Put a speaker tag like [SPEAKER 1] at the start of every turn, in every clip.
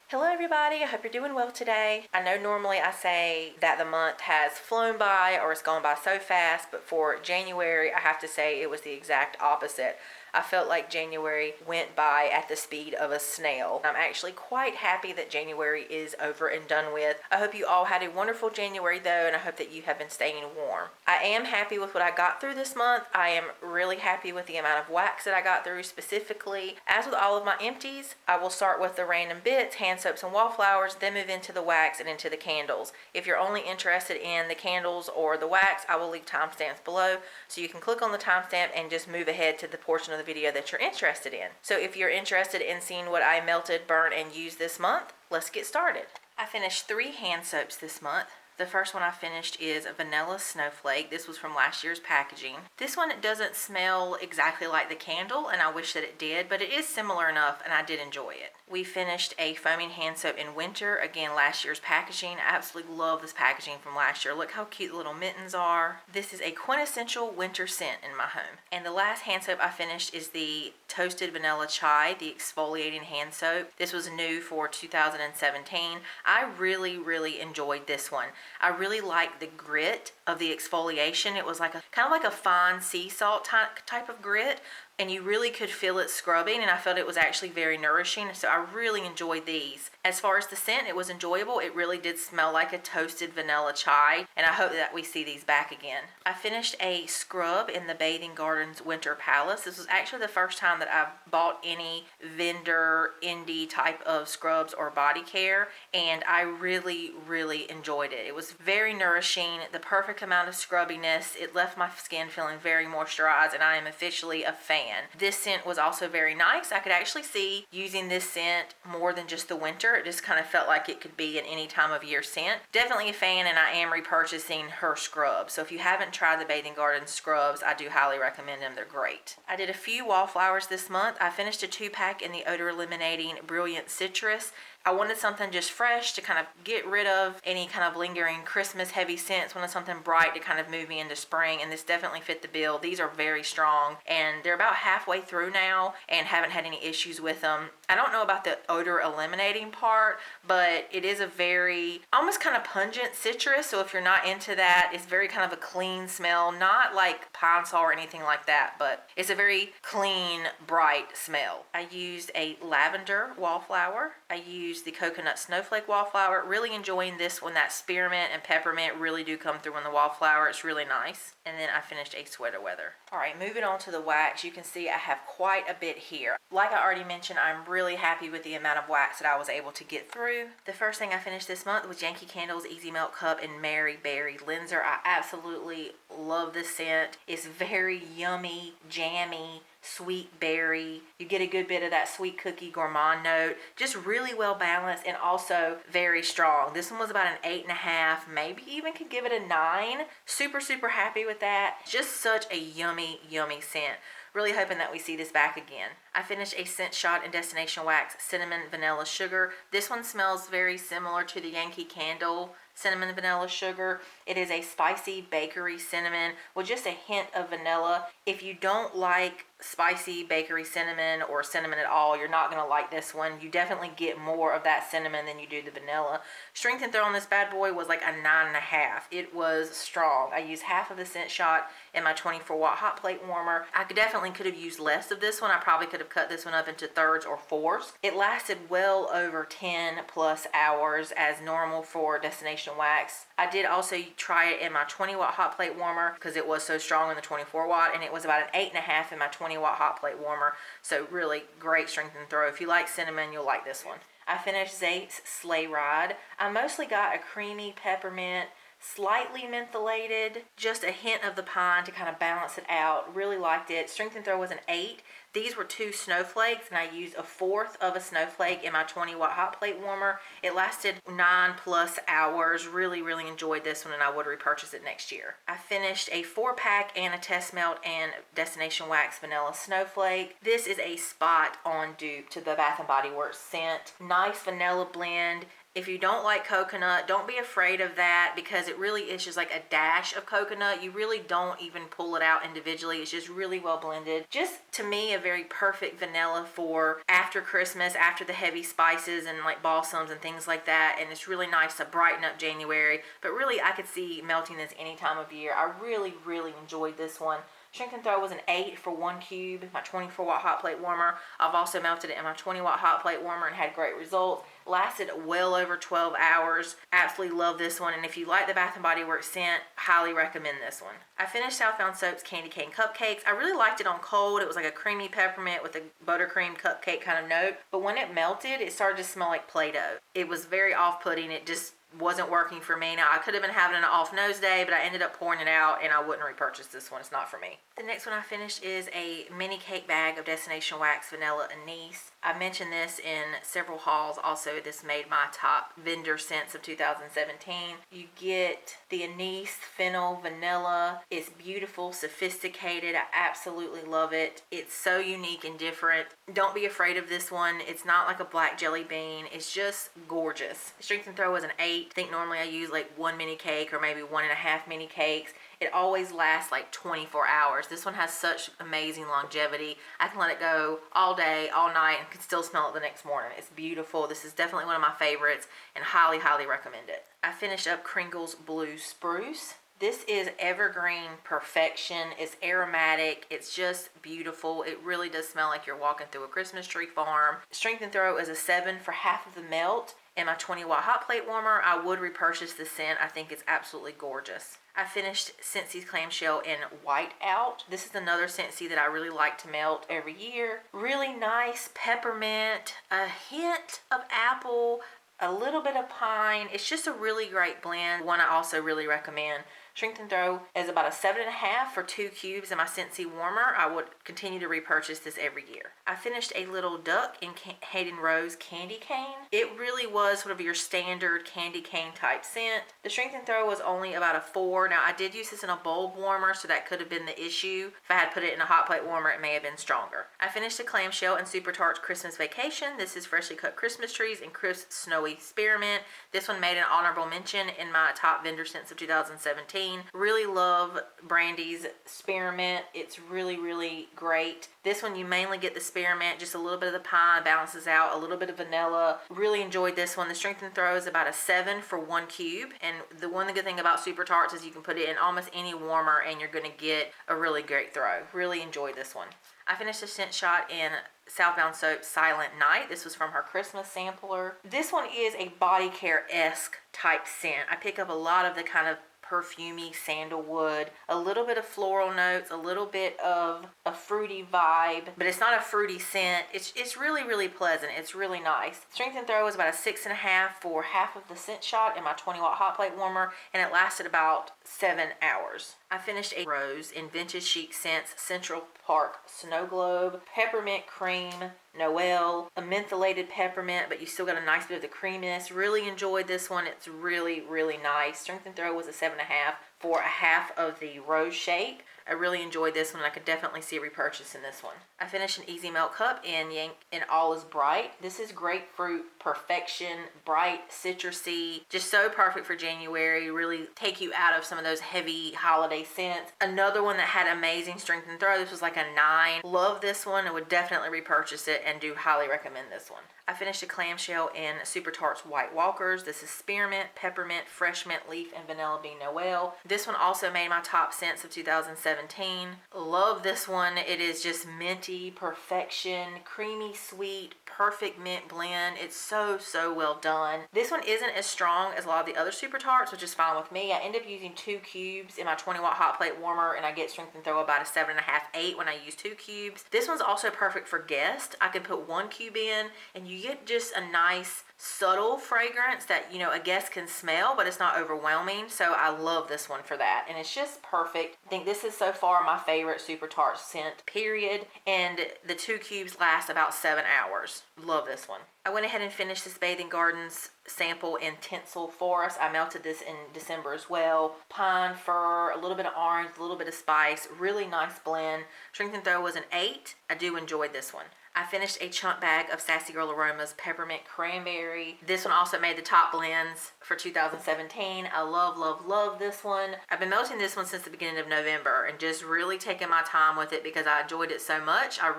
[SPEAKER 1] Hello everybody, I hope you're doing well today. I know normally I say that the month has flown by or it's gone by so fast, but for January I have to say it was the exact opposite. I felt like January went by at the speed of a snail. I'm actually quite happy that January is over and done with. I hope you all had a wonderful January though, and I hope that you have been staying warm. I am happy with what I got through this month. I am really happy with the amount of wax that I got through specifically. As with all of my empties, I will start with the random bits, hand soaps and wallflowers, then move into the wax and into the candles. If you're only interested in the candles or the wax, I will leave timestamps below so you can click on the timestamp and just move ahead to the portion of the video that you're interested in. So if you're interested in seeing what I melted, burned, and used this month, let's get started. I finished 3 hand soaps this month. The first one I finished is Vanilla Snowflake. This was from last year's packaging. This one doesn't smell exactly like the candle, and I wish that it did, but it is similar enough, and I did enjoy it. We finished a foaming hand soap in winter. Again, last year's packaging. I absolutely love this packaging from last year. Look how cute the little mittens are. This is a quintessential winter scent in my home. And the last hand soap I finished is the Toasted Vanilla Chai, the exfoliating hand soap. This was new for 2017. I really enjoyed this one. I really liked the grit of the exfoliation. It was like kind of like a fine sea salt type of grit, and you really could feel it scrubbing, and I felt it was actually very nourishing, so I really enjoyed these. As far as the scent, it was enjoyable. It really did smell like a toasted vanilla chai, and I hope that we see these back again. I finished a scrub in the Bathing Gardens Winter Palace. This was actually the first time that I've bought any vendor indie type of scrubs or body care, and I really enjoyed it. It was very nourishing, the perfect amount of scrubbiness. It left my skin feeling very moisturized, and I am officially a fan. This scent was also very nice. I could actually see using this scent more than just the winter. It just kind of felt like it could be an any time of year scent. Definitely a fan, and I am repurchasing her scrubs. So if you haven't tried the Bathing Garden scrubs, I do highly recommend them. They're great. I did a few Wallflowers this month. I finished a 2-pack in the odor eliminating Brilliant Citrus. I wanted something just fresh to kind of get rid of any kind of lingering Christmas heavy scents. Wanted something bright to kind of move me into spring, and this definitely fit the bill. These are very strong, and they're about halfway through now and haven't had any issues with them. I don't know about the odor eliminating part, but it is a very almost kind of pungent citrus, so if you're not into that, it's very kind of a clean smell, not like pine sol or anything like that, but it's a very clean, bright smell. I used a lavender wallflower. I used the coconut snowflake wallflower. Really enjoying this one. That spearmint and peppermint really do come through in the wallflower. It's really nice. And then I finished a sweater weather. All right, moving on to the wax. You can see I have quite a bit here. Like I already mentioned, I'm really happy with the amount of wax that I was able to get through. The first thing I finished this month was Yankee Candle's Easy Melt Cup and Mary Berry Cleanser. I absolutely love this scent. It's very yummy, jammy, sweet berry. You get a good bit of that sweet cookie gourmand note. Just really well balanced and also very strong. This one was about an 8.5, maybe even could give it a 9. Super happy with that. Just such a yummy scent. Really hoping that we see this back again. I finished a scent shot in Destination Wax Cinnamon Vanilla Sugar. This one smells very similar to the Yankee Candle Cinnamon Vanilla Sugar. It is a spicy bakery cinnamon with just a hint of vanilla. If you don't like spicy bakery cinnamon or cinnamon at all, you're not going to like this one. You definitely get more of that cinnamon than you do the vanilla. Strength and throw on this bad boy was like a 9.5. It was strong. I used half of the scent shot in my 24-watt hot plate warmer. I definitely could have used less of this one. I probably could have cut this one up into thirds or fourths. It lasted well over 10 plus hours as normal for Destination Wax. I did also try it in my 20-watt hot plate warmer because it was so strong in the 24-watt, and it was about an 8.5 in my 20-watt hot plate warmer. So really great strength and throw. If you like cinnamon, you'll like this one. I finished Zeep's Sleigh Ride. I mostly got a creamy peppermint, slightly mentholated, just a hint of the pine to kind of balance it out. Really liked it. Strength and throw was an 8. These were 2 snowflakes, and I used a 1/4 of a snowflake in my 20-watt hot plate warmer. It lasted 9 plus hours. Really enjoyed this one, and I would repurchase it next year. I finished a 4-pack and a test melt and Destination Wax Vanilla Snowflake. This is a spot on dupe to the Bath & Body Works scent. Nice vanilla blend. If you don't like coconut, don't be afraid of that because it really is just like a dash of coconut. You really don't even pull it out individually. It's just really well blended. Just to me, a very perfect vanilla for after Christmas, after the heavy spices and like balsams and things like that. And it's really nice to brighten up January. But really, I could see melting this any time of year. I really, really enjoyed this one. Shrink and throw was an 8 for 1 cube, my 24-watt hot plate warmer. I've also melted it in my 20-watt hot plate warmer and had great results. Lasted well over 12 hours. Absolutely love this one. And if you like the Bath & Body Works scent, highly recommend this one. I finished Southbound Soap's Candy Cane Cupcakes. I really liked it on cold. It was like a creamy peppermint with a buttercream cupcake kind of note. But when it melted, it started to smell like Play-Doh. It was very off-putting. It just wasn't working for me. Now, I could have been having an off nose day, but I ended up pouring it out, and I wouldn't repurchase this one. It's not for me. The next one I finished is a mini cake bag of Destination Wax Vanilla Anise. I mentioned this in several hauls. Also, this made my top vendor scents of 2017. You get the anise, fennel, vanilla. It's beautiful, sophisticated. I absolutely love it. It's so unique and different. Don't be afraid of this one. It's not like a black jelly bean. It's just gorgeous. Strength and Throw was an 8. I think normally I use like 1 mini cake or maybe 1.5 mini cakes. It always lasts like 24 hours. This one has such amazing longevity. I can let it go all day, all night, and can still smell it the next morning. It's beautiful. This is definitely one of my favorites and highly, highly recommend it. I finished up Kringle's Blue Spruce. This is evergreen perfection. It's aromatic. It's just beautiful. It really does smell like you're walking through a Christmas tree farm. Strength and Throw is a 7 for half of the melt. And my 20-watt hot plate warmer, I would repurchase the scent. I think it's absolutely gorgeous. I finished Scentsy's Clamshell in White Out. This is another Scentsy that I really like to melt every year. Really nice peppermint, a hint of apple, a little bit of pine. It's just a really great blend. One I also really recommend. Strength and Throw is about a 7.5 for 2 cubes in my Scentsy warmer. I would continue to repurchase this every year. I finished a little duck in Hayden Rose Candy Cane. It really was sort of your standard candy cane type scent. The Strength and Throw was only about a 4. Now I did use this in a bulb warmer, so that could have been the issue. If I had put it in a hot plate warmer, it may have been stronger. I finished a Clamshell in Super Tarts Christmas Vacation. This is freshly cut Christmas trees and crisp snowy spearmint. This one made an honorable mention in my top vendor scents of 2017. Really love Brandy's spearmint. It's really, really great. This one you mainly get the spearmint, just a little bit of the pine balances out, a little bit of vanilla. Really enjoyed this one. The Strength and Throw is about a 7 for 1 cube. And the good thing about Super Tarts is you can put it in almost any warmer and you're going to get a really great throw. Really enjoyed this one. I finished a scent shot in Southbound Soap Silent Night. This was from her Christmas sampler. This one is a body care-esque type scent. I pick up a lot of the kind of perfumey sandalwood, a little bit of floral notes, a little bit of a fruity vibe, but it's not a fruity scent. It's really, really pleasant. It's really nice. Strength and Throw was about a 6.5 for half of the scent shot in my 20-watt hot plate warmer, and it lasted about 7 hours. I finished a rose in Vintage Chic Scents Central Park Snow Globe, Peppermint Cream, Noel, a mentholated peppermint, but you still got a nice bit of the creaminess. Really enjoyed this one. It's really, really nice. Strength and Throw was a 7.5 for a half of the rose shape. I really enjoyed this one. I could definitely see repurchasing this one. I finished an Easy Melt Cup in All Is Bright. This is grapefruit perfection, bright, citrusy, just so perfect for January. Really take you out of some of those heavy holiday scents. Another one that had amazing Strength and Throw. This was like a 9. Love this one. I would definitely repurchase it and do highly recommend this one. I finished a Clamshell in Super Tarts White Walkers. This is spearmint, peppermint, fresh mint leaf, and vanilla bean Noel. This one also made my top scents of 2017. Love this one. It is just minty perfection, creamy sweet, perfect mint blend. It's so, so well done. This one isn't as strong as a lot of the other Super Tarts, which is fine with me. I end up using 2 cubes in my 20-watt hot plate warmer, and I get Strength and Throw about a 7.5, 8 when I use 2 cubes. This one's also perfect for guests. I can put 1 cube in, and you get just a nice subtle fragrance that, you know, a guest can smell, but it's not overwhelming. So I love this one for that, and it's just perfect. I think this is so far my favorite Super Tart scent, period, and the 2 cubes last about 7 hours. Love this one. I went ahead and finished this Bathing Gardens sample in Tinsel Forest. I melted this in December as well. Pine, fir, a little bit of orange, a little bit of spice. Really nice blend. Strength and Throw was an 8. I do enjoy this one. I finished a chunk bag of Sassy Girl Aroma's Peppermint Cranberry. This one also made the top blends for 2017. I love, love, love this one. I've been melting this one since the beginning of November and just really taking my time with it because I enjoyed it so much. I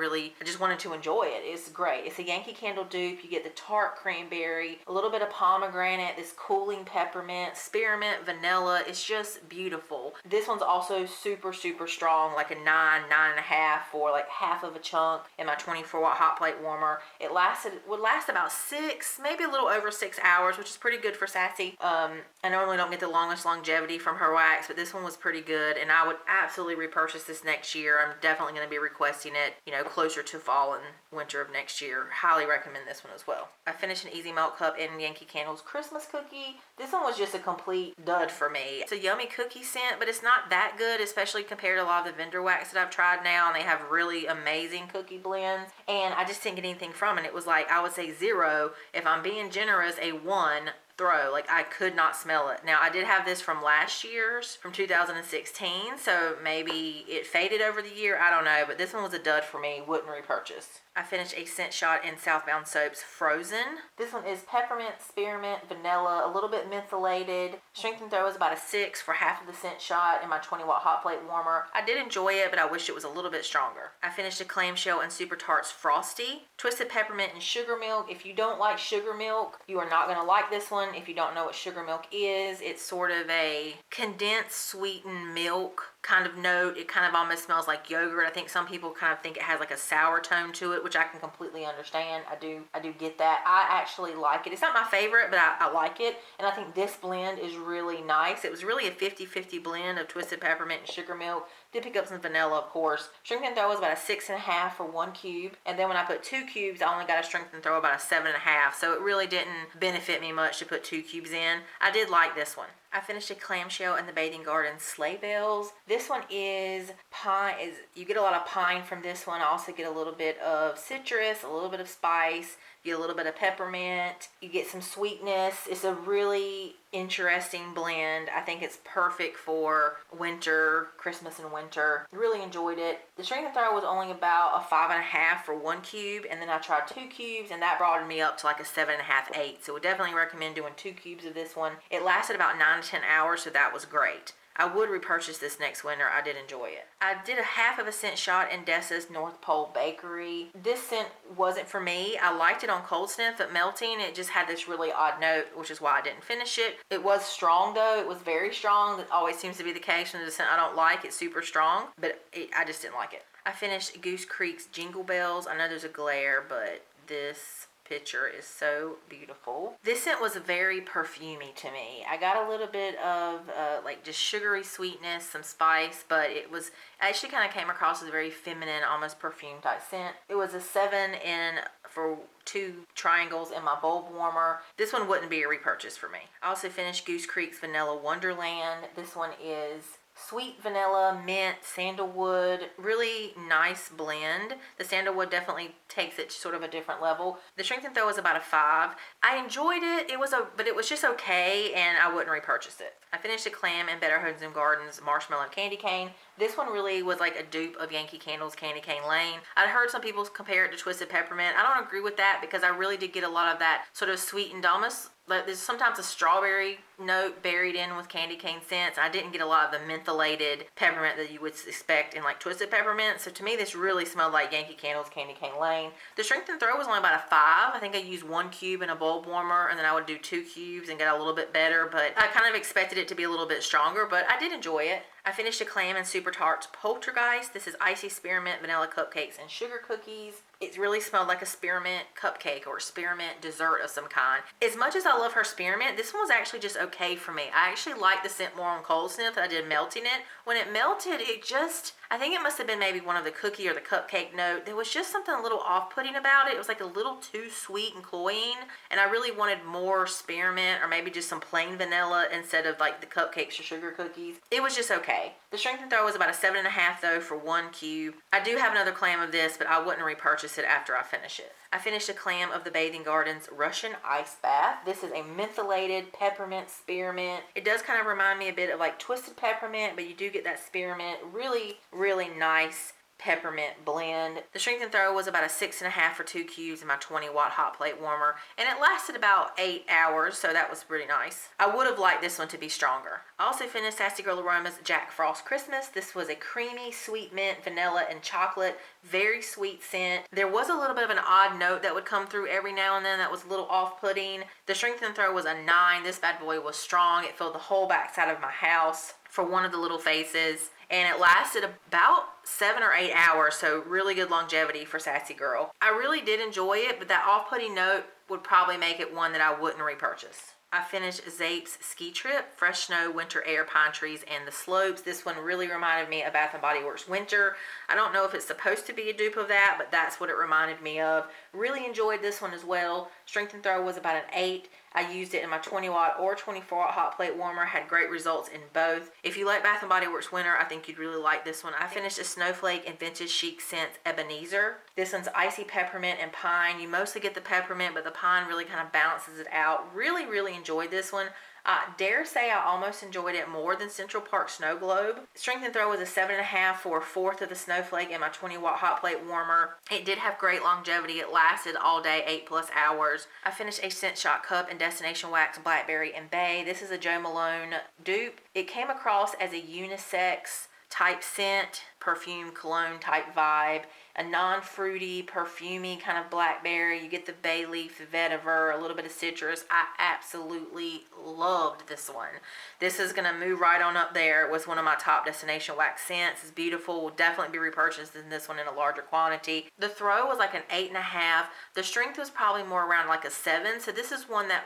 [SPEAKER 1] just wanted to enjoy it. It's great. It's a Yankee Candle dupe. You get the tart cranberry, a little bit of pomegranate, this cooling peppermint, spearmint, vanilla. It's just beautiful. This one's also super, super strong, like a 9.5 for like half of a chunk in my 24-watt hot plate warmer. It would last about 6, maybe a little over 6 hours, which is pretty good for Sassy. I normally don't get the longest longevity from her wax, but this one was pretty good, and I would absolutely repurchase this next year. I'm definitely going to be requesting it, closer to fall and winter of next year. Highly recommend this one as well. I finished an Easy Melt Cup in Yankee Candle's Christmas cookie. This one was just a complete dud for me. It's a yummy cookie scent, but it's not that good, especially compared to a lot of the vendor wax that I've tried now, and they have really amazing cookie blends, and I just didn't get anything from it. It was like, I would say 0. If I'm being generous, a 1 throw. Like, I could not smell it. Now, I did have this from last year's, from 2016, so maybe it faded over the year. I don't know, but this one was a dud for me. Wouldn't repurchase. I finished a scent shot in Southbound Soap's Frozen. This one is peppermint, spearmint, vanilla, a little bit mentholated. Strength and throw is about a 6 for half of the scent shot in my 20-watt hot plate warmer. I did enjoy it, but I wish it was a little bit stronger. I finished a clamshell in Super Tarts Frosty. Twisted peppermint and sugar milk. If you don't like sugar milk, you are not going to like this one. If you don't know what sugar milk is, it's sort of a condensed sweetened milk kind of note. It kind of almost smells like yogurt. I think some people kind of think it has like a sour tone to it, which I can completely understand. I do get that. I actually like it. It's not my favorite, but I like it. And I think this blend is really nice. It was really a 50-50 blend of twisted peppermint and sugar milk. Did pick up some vanilla, of course. Strength and throw was about a 6.5 for 1 cube. And then when I put 2 cubes, I only got a strength and throw about a 7.5. So it really didn't benefit me much to put 2 cubes in. I did like this one. I finished a clamshell in the Bathing Garden Sleigh Bells. This one is pine. You get a lot of pine from this one. I also get a little bit of citrus, a little bit of spice. You get a little bit of peppermint. You get some sweetness. It's a really interesting blend. I think it's perfect for winter, Christmas and winter. Really enjoyed it. The strength and throw was only about a 5.5 for 1 cube, and then I tried 2 cubes, and that brought me up to like a 7.5, 8. So would definitely recommend doing 2 cubes of this one. It lasted about 9 to 10 hours, so that was great. I would repurchase this next winter. I did enjoy it. I did a half of a scent shot in Dessa's North Pole Bakery. This scent wasn't for me. I liked it on cold sniff, but melting, it just had this really odd note, which is why I didn't finish it. It was strong though. It was very strong. That always seems to be the case when there's a scent I don't like. It's super strong, but I just didn't like it. I finished Goose Creek's Jingle Bells. I know there's a glare, but this picture is so beautiful. This scent was very perfumey to me. I got a little bit of like just sugary sweetness, some spice, but I actually kind of came across as a very feminine, almost perfume type scent. It was a 7 for 2 triangles in my bulb warmer. This one wouldn't be a repurchase for me. I also finished Goose Creek's Vanilla Wonderland. This one is sweet vanilla, mint, sandalwood, really nice blend. The sandalwood definitely takes it to sort of a different level. The strength and throw was about a 5. I enjoyed it. But it was just okay, and I wouldn't repurchase it. I finished a clam in Better Homes and Gardens Marshmallow Candy Cane. This one really was like a dupe of Yankee Candle's Candy Cane Lane. I'd heard some people compare it to Twisted Peppermint. I don't agree with that because I really did get a lot of that sort of sweetened, almost like there's sometimes a strawberry note buried in with candy cane scents. I didn't get a lot of the mentholated peppermint that you would expect in like Twisted Peppermint. So to me, this really smelled like Yankee Candle's Candy Cane Lane. The strength and throw was only about a 5. I think I used 1 cube in a bulb warmer, and then I would do 2 cubes and get a little bit better. But I kind of expected it to be a little bit stronger, but I did enjoy it. I finished a clam in Super Tarts Poltergeist. This is icy spearmint, vanilla cupcakes, and sugar cookies. It really smelled like a spearmint cupcake or a spearmint dessert of some kind. As much as I love her spearmint, this one was actually just okay for me. I actually liked the scent more on cold sniff than I did melting it. When it melted, I think it must have been maybe one of the cookie or the cupcake note. There was just something a little off-putting about it. It was like a little too sweet and cloying, and I really wanted more spearmint or maybe just some plain vanilla instead of like the cupcakes or sugar cookies. It was just okay. The strength and throw was about a 7.5 though for 1 cube. I do have another clam of this, but I wouldn't repurchase it after I finish it. I finished a clam of the Bathing Gardens Russian Ice Bath. This is a mentholated peppermint spearmint. It does kind of remind me a bit of like Twisted Peppermint, but you do get that spearmint. Really, really nice peppermint blend. The strength and throw was about a 6.5 for 2 cubes in my 20-watt hot plate warmer, and it lasted about 8 hours, so that was pretty nice. I would have liked this one to be stronger. I also finished Sassy Girl Aroma's Jack Frost Christmas. This was a creamy, sweet mint, vanilla, and chocolate. Very sweet scent. There was a little bit of an odd note that would come through every now and then that was a little off-putting. The strength and throw was a 9. This bad boy was strong. It filled the whole backside of my house for one of the little faces, and it lasted about 7 or 8 hours, so really good longevity for Sassy Girl. I really did enjoy it, but that off-putting note would probably make it one that I wouldn't repurchase. I finished Zeep's Ski Trip, Fresh Snow, Winter Air, Pine Trees, and the Slopes. This one really reminded me of Bath & Body Works Winter. I don't know if it's supposed to be a dupe of that, but that's what it reminded me of. Really enjoyed this one as well. Strength and throw was about an 8. I used it in my 20-watt or 24-watt hot plate warmer. Had great results in both. If you like Bath & Body Works Winter, I think you'd really like this one. I finished a Snowflake and Vintage Chic Scents Ebenezer. This one's icy peppermint and pine. You mostly get the peppermint, but the pine really kind of balances it out. Really, really enjoyed this one. I dare say I almost enjoyed it more than Central Park Snow Globe. Strength and throw was a 7.5 for a fourth of the Snowflake in my 20-watt hot plate warmer. It did have great longevity. It lasted all day, 8+ hours. I finished a Scent Shot Cup and Destination Wax Blackberry and Bay. This is a Jo Malone dupe. It came across as a unisex type scent, perfume, cologne type vibe. A non-fruity, perfumey kind of blackberry. You get the bay leaf, the vetiver, a little bit of citrus. I absolutely loved this one. This is going to move right on up there. It was one of my top Destination Wax scents. It's beautiful. Will definitely be repurchased in this one in a larger quantity. The throw was like an 8.5. The strength was probably more around like a 7. So this is one that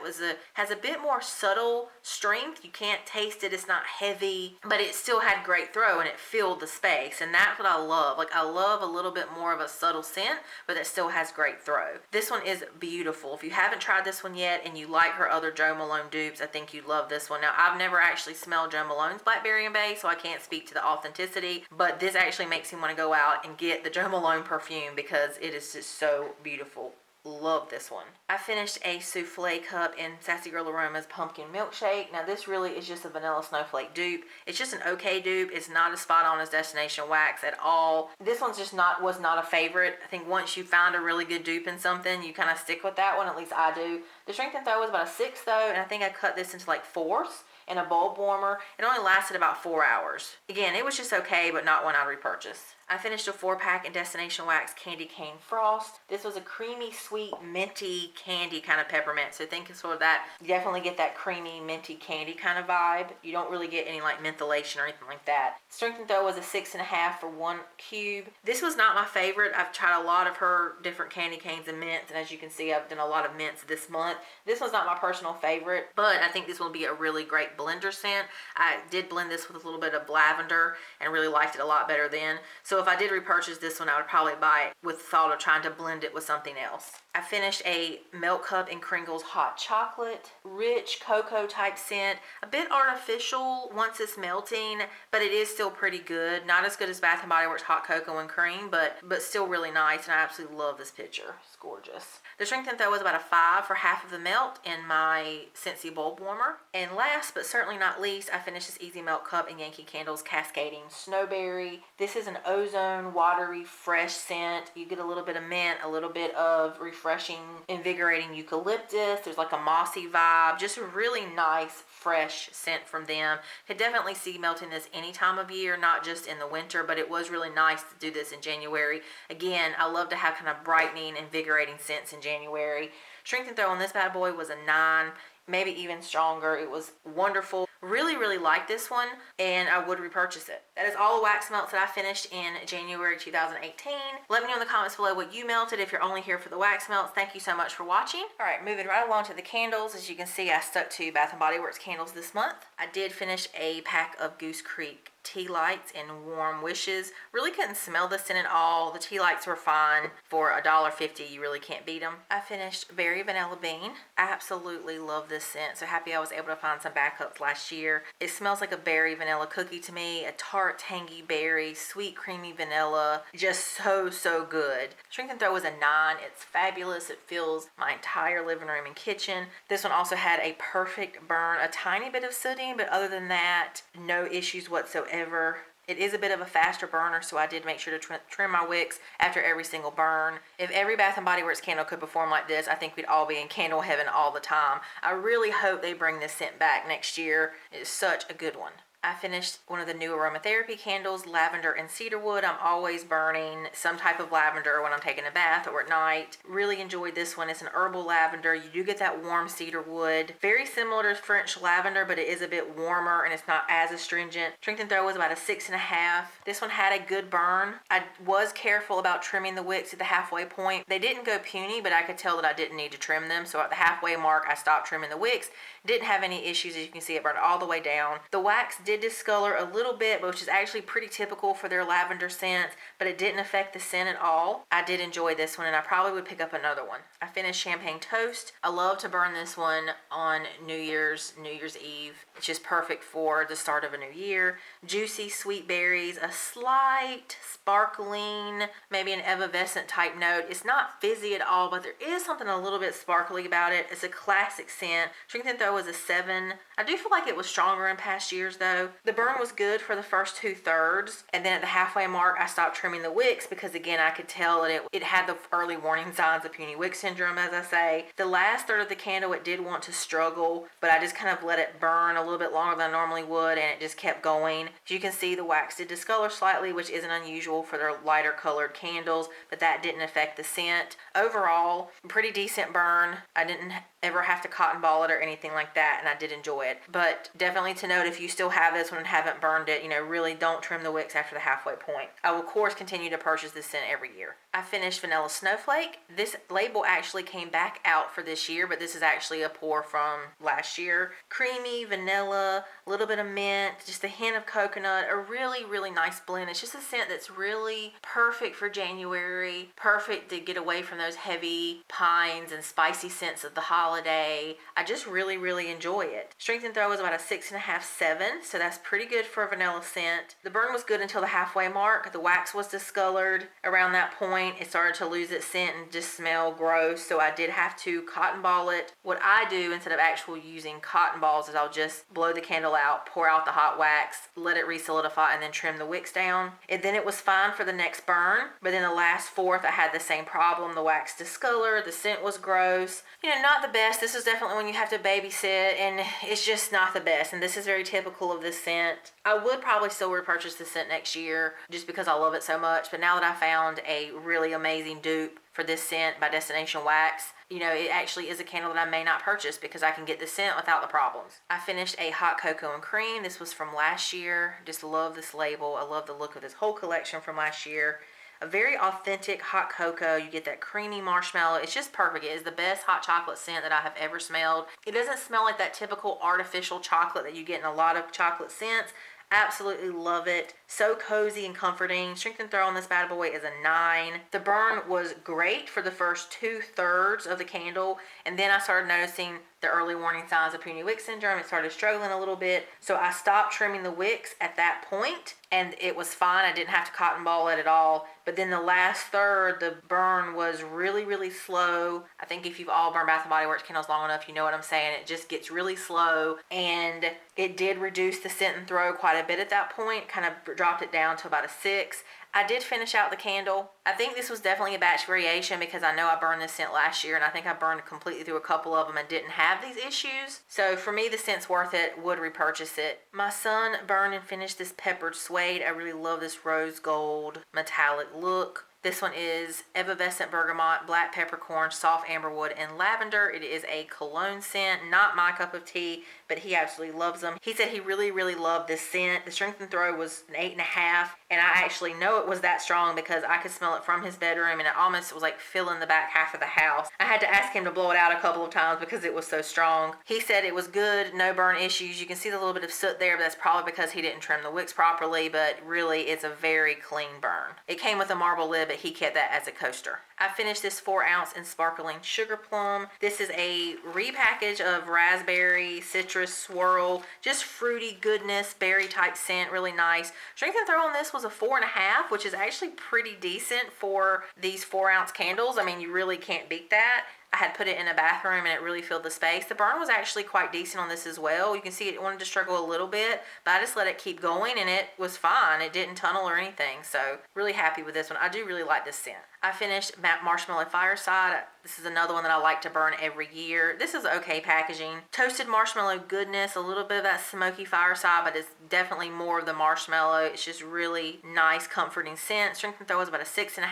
[SPEAKER 1] has a bit more subtle strength. You can't taste it. It's not heavy, but it still had great throw and it filled the space. And that's what I love. Like, I love a little bit more of a subtle scent, but that still has great throw. This one is beautiful. If you haven't tried this one yet and you like her other Jo Malone dupes, I think you'd love this one. Now, I've never actually smelled Jo Malone's Blackberry and Bay, so I can't speak to the authenticity, but this actually makes me want to go out and get the Jo Malone perfume because it is just so beautiful. Love this one. I finished a souffle cup in Sassy Girl Aroma's Pumpkin Milkshake. Now this really is just a vanilla snowflake dupe. It's just an okay dupe. It's not as spot on as Destination Wax at all. This one's just was not a favorite. I think once you find a really good dupe in something, you kind of stick with that one. At least I do. The strength and throw was about a 6 though, and I think I cut this into like 4s in a bulb warmer. It only lasted about 4 hours. Again, it was just okay, but not one I'd repurchase. I finished a 4-pack in Destination Wax Candy Cane Frost. This was a creamy, sweet, minty candy kind of peppermint. So think of sort of that. You definitely get that creamy, minty candy kind of vibe. You don't really get any like mentholation or anything like that. Strength and throw was a 6.5 for 1 cube. This was not my favorite. I've tried a lot of her different candy canes and mints, and as you can see, I've done a lot of mints this month. This one's not my personal favorite, but I think this will be a really great blender scent. I did blend this with a little bit of lavender and really liked it a lot better then. So if I did repurchase this one, I would probably buy it with the thought of trying to blend it with something else. I finished a Milk Cup in Kringle's Hot Chocolate. Rich cocoa type scent. A bit artificial once it's melting, but it is still pretty good. Not as good as Bath & Body Works Hot Cocoa and Cream, but still really nice, and I absolutely love this picture. It's gorgeous. The strength and throw was about a 5 for half of the melt in my Scentsy bulb warmer. And last but certainly not least, I finished this Easy Melt Cup in Yankee Candle's Cascading Snowberry. This is an ozone, watery, fresh scent. You get a little bit of mint, a little bit of refreshing, invigorating eucalyptus. There's like a mossy vibe. Just a really nice, fresh scent from them. Could definitely see melting this any time of year, not just in the winter, but it was really nice to do this in January. Again, I love to have kind of brightening, invigorating scents in January. Strength and throw on this bad boy was a 9, maybe even stronger. It was wonderful. Really, really like this one, and I would repurchase it. That is all the wax melts that I finished in January 2018. Let me know in the comments below what you melted if you're only here for the wax melts. Thank you so much for watching. All right, moving right along to the candles. As you can see, I stuck to Bath & Body Works candles this month. I did finish a pack of Goose Creek tea lights in Warm Wishes. Really couldn't smell this in at all. The tea lights were fine. For $1.50, you really can't beat them. I finished Berry Vanilla Bean. I absolutely love this scent. So happy I was able to find some backups last year. It smells like a berry vanilla cookie to me. A tart, tangy berry, sweet, creamy vanilla. Just so, so good. Strength and throw was a 9. It's fabulous. It fills my entire living room and kitchen. This one also had a perfect burn. A tiny bit of sooting, but other than that, no issues whatsoever. It is a bit of a faster burner, so I did make sure to trim my wicks after every single burn. If every Bath & Body Works candle could perform like this, I think we'd all be in candle heaven all the time. I really hope they bring this scent back next year. It's such a good one. I finished one of the new aromatherapy candles, Lavender and Cedarwood. I'm always burning some type of lavender when I'm taking a bath or at night. Really enjoyed this one. It's an herbal lavender. You do get that warm cedarwood. Very similar to French lavender, but it is a bit warmer and it's not as astringent. Strength and throw was about a 6.5. This one had a good burn. I was careful about trimming the wicks at the halfway point. They didn't go puny, but I could tell that I didn't need to trim them. So at the halfway mark, I stopped trimming the wicks. Didn't have any issues. As you can see, it burned all the way down. The wax did discolor a little bit, which is actually pretty typical for their lavender scents, but it didn't affect the scent at all. I did enjoy this one, and I probably would pick up another one. I finished Champagne Toast. I love to burn this one on New Year's Eve. It's just perfect for the start of a new year. Juicy sweet berries, a slight sparkling, maybe an effervescent type note. It's not fizzy at all, but there is something a little bit sparkly about it. It's a classic scent. Strength and throw was a 7. I do feel like it was stronger in past years though. The burn was good for the first 2/3, and then at the halfway mark I stopped trimming the wicks because again I could tell that it had the early warning signs of puny wick syndrome, as I say. The last third of the candle it did want to struggle, but I just kind of let it burn a little bit longer than I normally would, and it just kept going. As you can see, the wax did discolor slightly, which isn't unusual for their lighter colored candles, but that didn't affect the scent. Overall, pretty decent burn. I didn't ever have to cotton ball it or anything like that, and I did enjoy it. But definitely to note, if you still have this one and haven't burned it, really don't trim the wicks after the halfway point. I will of course continue to purchase this scent every year. I finished Vanilla Snowflake. This label actually came back out for this year, but this is actually a pour from last year. Creamy, vanilla, a little bit of mint, just a hint of coconut, a really, really nice blend. It's just a scent that's really perfect for January, perfect to get away from those heavy pines and spicy scents of the holiday. I just really, really enjoy it. Strength and throw was about a 6.5, 7, so that's pretty good for a vanilla scent. The burn was good until the halfway mark. The wax was discolored around that point. It started to lose its scent and just smell gross, so I did have to cotton ball it. What I do instead of actually using cotton balls is I'll just blow the candle out, pour out the hot wax, let it re-solidify, and then trim the wicks down. And then it was fine for the next burn, but then the last fourth I had the same problem. The wax discolored, the scent was gross. Not the best. This is definitely when you have to babysit, and it's just not the best, and this is very typical of this scent. I would probably still repurchase this scent next year just because I love it so much, but now that I found a really amazing dupe for this scent by Destination Wax, it actually is a candle that I may not purchase because I can get the scent without the problems. I finished a Hot Cocoa and Cream. This was from last year. Just love this label. I love the look of this whole collection from last year. A very authentic hot cocoa. You get that creamy marshmallow. It's just perfect. It is the best hot chocolate scent that I have ever smelled. It doesn't smell like that typical artificial chocolate that you get in a lot of chocolate scents. Absolutely love it. So cozy and comforting. Strength and throw on this bad boy is a 9. The burn was great for the first 2/3 of the candle, and then I started noticing the early warning signs of puny wick syndrome. It started struggling a little bit, so I stopped trimming the wicks at that point, and it was fine. I didn't have to cotton ball it at all. But then the last third, the burn was really, really slow. I think if you've all burned Bath & Body Works candles long enough, you know what I'm saying. It just gets really slow, and it did reduce the scent and throw quite a bit at that point. Kind of dropped it down to about a 6. I did finish out the candle. I think this was definitely a batch variation because I know I burned this scent last year, and I think I burned completely through a couple of them and didn't have these issues. So for me, the scent's worth it. Would repurchase it. My son burned and finished this Peppered Suede. I really love this rose gold metallic look. This one is effervescent bergamot, black peppercorn, soft amberwood, and lavender. It is a cologne scent, not my cup of tea, but he absolutely loves them. He said he really, really loved this scent. The strength and throw was an 8.5, and I actually know it was that strong because I could smell it from his bedroom, and it almost was like filling the back half of the house. I had to ask him to blow it out a couple of times because it was so strong. He said it was good, no burn issues. You can see the little bit of soot there, but that's probably because he didn't trim the wicks properly, but really it's a very clean burn. It came with a marble lid, but he kept that as a coaster. I finished this 4-ounce in sparkling Sugarplum. This is a repackage of raspberry, citrus, swirl, just fruity goodness, berry type scent, really nice. Strength and throw on this was a 4.5, which is actually pretty decent for these 4-ounce candles. I mean, you really can't beat that. I had put it in a bathroom and it really filled the space. The burn was actually quite decent on this as well. You can see it wanted to struggle a little bit, but I just let it keep going and it was fine. It didn't tunnel or anything, so really happy with this one. I do really like this scent. I finished Marshmallow Fireside. This is another one that I like to burn every year. This is okay packaging. Toasted marshmallow goodness, a little bit of that smoky fireside, but it's definitely more of the marshmallow. It's just really nice, comforting scent. Strength and throw is about a 6.5.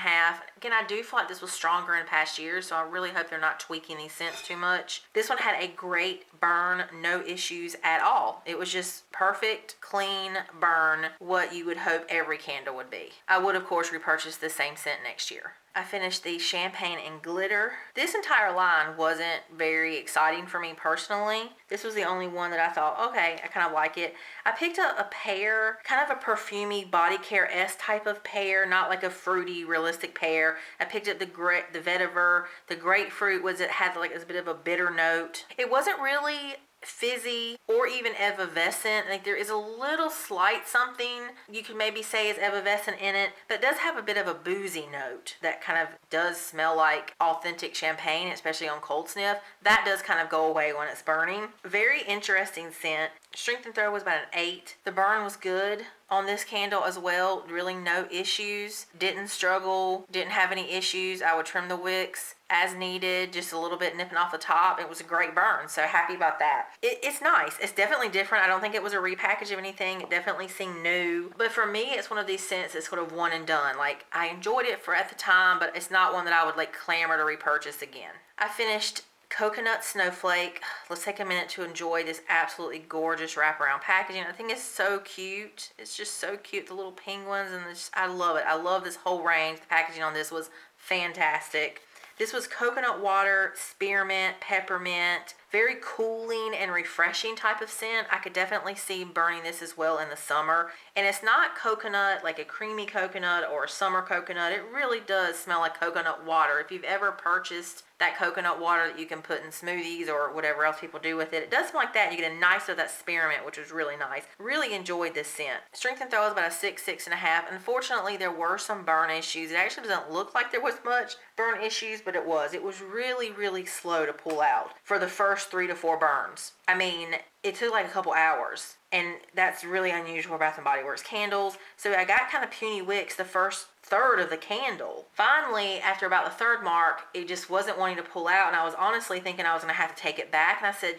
[SPEAKER 1] Again, I do feel like this was stronger in past years, so I really hope they're not tweaking these scents too much. This one had a great burn, no issues at all. It was just perfect, clean burn, what you would hope every candle would be. I would, of course, repurchase the same scent next year. I finished the Champagne and Glitter. This entire line wasn't very exciting for me personally. This was the only one that I thought, okay, I kind of like it. I picked up a pear, kind of a perfumey body care-esque type of pear, not like a fruity, realistic pear. I picked up the vetiver. The grapefruit had like a bit of a bitter note. It wasn't really fizzy or even effervescent. Like there is a little slight something you could maybe say is effervescent in it, but it does have a bit of a boozy note that kind of does smell like authentic champagne, especially on cold sniff. That does kind of go away when it's burning. Very interesting scent. Strength and throw was about an 8. The burn was good on this candle as well. Really no issues. Didn't struggle. Didn't have any issues. I would trim the wicks as needed, just a little bit nipping off the top. It was a great burn, so happy about that. It's nice. It's definitely different. I don't think it was a repackage of anything. It definitely seemed new. But for me, it's one of these scents that's sort of one and done. Like, I enjoyed it for at the time, but it's not one that I would like clamor to repurchase again. I finished Coconut Snowflake. Let's take a minute to enjoy this absolutely gorgeous wraparound packaging. I think it's so cute. It's just so cute. The little penguins and I love it. I love this whole range. The packaging on this was fantastic. This was coconut water, spearmint, peppermint, very cooling and refreshing type of scent. I could definitely see burning this as well in the summer. And it's not coconut, like a creamy coconut or a summer coconut. It really does smell like coconut water. If you've ever purchased that coconut water that you can put in smoothies or whatever else people do with it, it does smell like that. You get a nice of that spearmint, which was really nice. Really enjoyed this scent. Strength and throw is about a 6, 6.5. Unfortunately, there were some burn issues. It actually doesn't look like there was much burn issues, but it was. It was really, really slow to pull out for the first 3 to 4 burns. I mean, it took like a couple hours, and that's really unusual for Bath & Body Works candles. So I got kind of puny wicks the first third of the candle. Finally, after about the third mark, it just wasn't wanting to pull out, and I was honestly thinking I was going to have to take it back, and I said,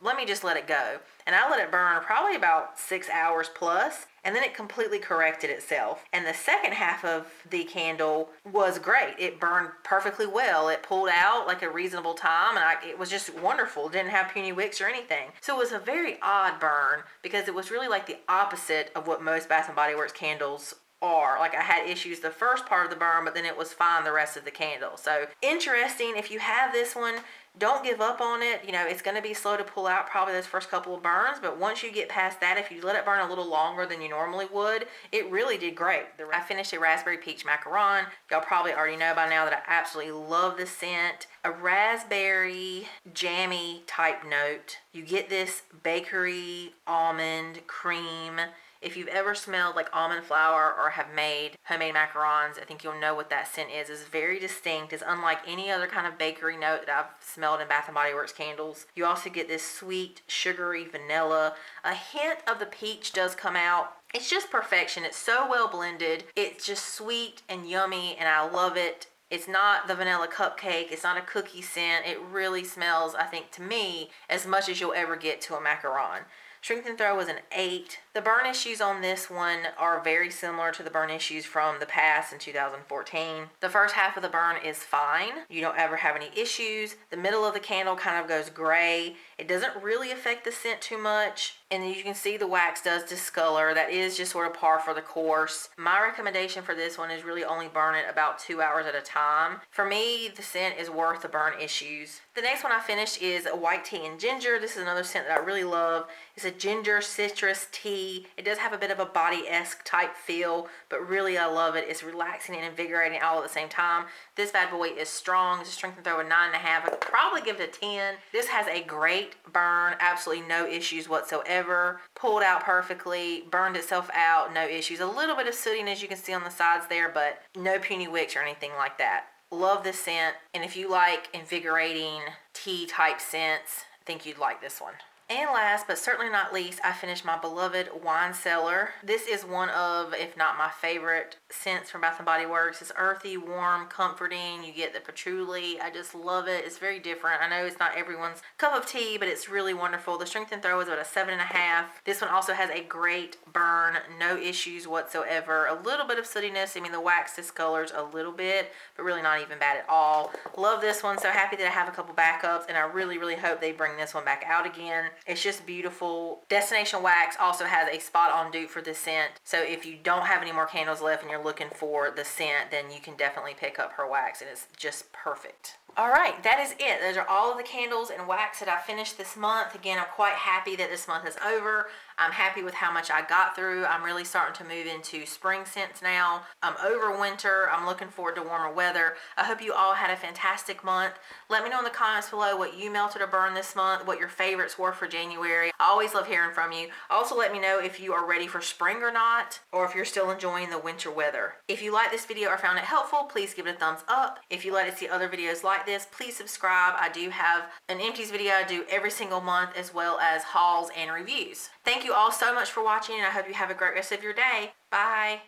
[SPEAKER 1] let me just let it go. And I let it burn probably about 6 hours plus, and then it completely corrected itself. And the second half of the candle was great. It burned perfectly well. It pulled out like a reasonable time, and it was just wonderful. It didn't have puny wicks or anything. So it was a very odd burn because it was really like the opposite of what most Bath & Body Works candles are. Like, I had issues the first part of the burn, but then it was fine the rest of the candle. So interesting. If you have this one, don't give up on it. It's going to be slow to pull out probably those first couple of burns, but once you get past that, if you let it burn a little longer than you normally would, it really did great. I finished a Raspberry Peach Macaron. Y'all probably already know by now that I absolutely love this scent. A raspberry jammy type note. You get this bakery, almond, cream. If you've ever smelled like almond flour or have made homemade macarons, I think you'll know what that scent is. It's very distinct. It's unlike any other kind of bakery note that I've smelled in Bath & Body Works candles. You also get this sweet, sugary vanilla. A hint of the peach does come out. It's just perfection. It's so well blended. It's just sweet and yummy, and I love it. It's not the vanilla cupcake. It's not a cookie scent. It really smells, I think, to me, as much as you'll ever get to a macaron. Strength and throw was an 8. The burn issues on this one are very similar to the burn issues from the past in 2014. The first half of the burn is fine. You don't ever have any issues. The middle of the candle kind of goes gray. It doesn't really affect the scent too much. And you can see the wax does discolor. That is just sort of par for the course. My recommendation for this one is really only burn it about 2 hours at a time. For me, the scent is worth the burn issues. The next one I finished is a white tea and ginger. This is another scent that I really love. It's a ginger citrus tea. It does have a bit of a body-esque type feel, but really I love it. It's relaxing and invigorating all at the same time. This bad boy is strong. It's a strength and throw of 9.5. I could probably give it a 10. This has a great burn. Absolutely no issues whatsoever. Pulled out perfectly. Burned itself out. No issues. A little bit of sootiness you can see on the sides there, but no puny wicks or anything like that. Love this scent. And if you like invigorating tea type scents, I think you'd like this one. And last, but certainly not least, I finished my beloved wine cellar. This is one of, if not my favorite scents from Bath & Body Works. It's earthy, warm, comforting. You get the patchouli. I just love it. It's very different. I know it's not everyone's cup of tea, but it's really wonderful. The strength and throw is about a 7.5. This one also has a great burn. No issues whatsoever. A little bit of sootiness. I mean, the wax discolors a little bit, but really not even bad at all. Love this one. So happy that I have a couple backups, and I really, really hope they bring this one back out again. It's just beautiful. Destination Wax also has a spot on dupe for this scent. So if you don't have any more candles left and you're looking for the scent, then you can definitely pick up her wax, and it's just perfect. All right, that is it. Those are all of the candles and wax that I finished this month. Again, I'm quite happy that this month is over. I'm happy with how much I got through. I'm really starting to move into spring scents now. I'm over winter. I'm looking forward to warmer weather. I hope you all had a fantastic month. Let me know in the comments below what you melted or burned this month, what your favorites were for January. I always love hearing from you. Also, let me know if you are ready for spring or not, or if you're still enjoying the winter weather. If you like this video or found it helpful, please give it a thumbs up. If you'd like to see other videos like this, please subscribe. I do have an Empties video I do every single month, as well as hauls and reviews. Thank you all so much for watching, and I hope you have a great rest of your day. Bye.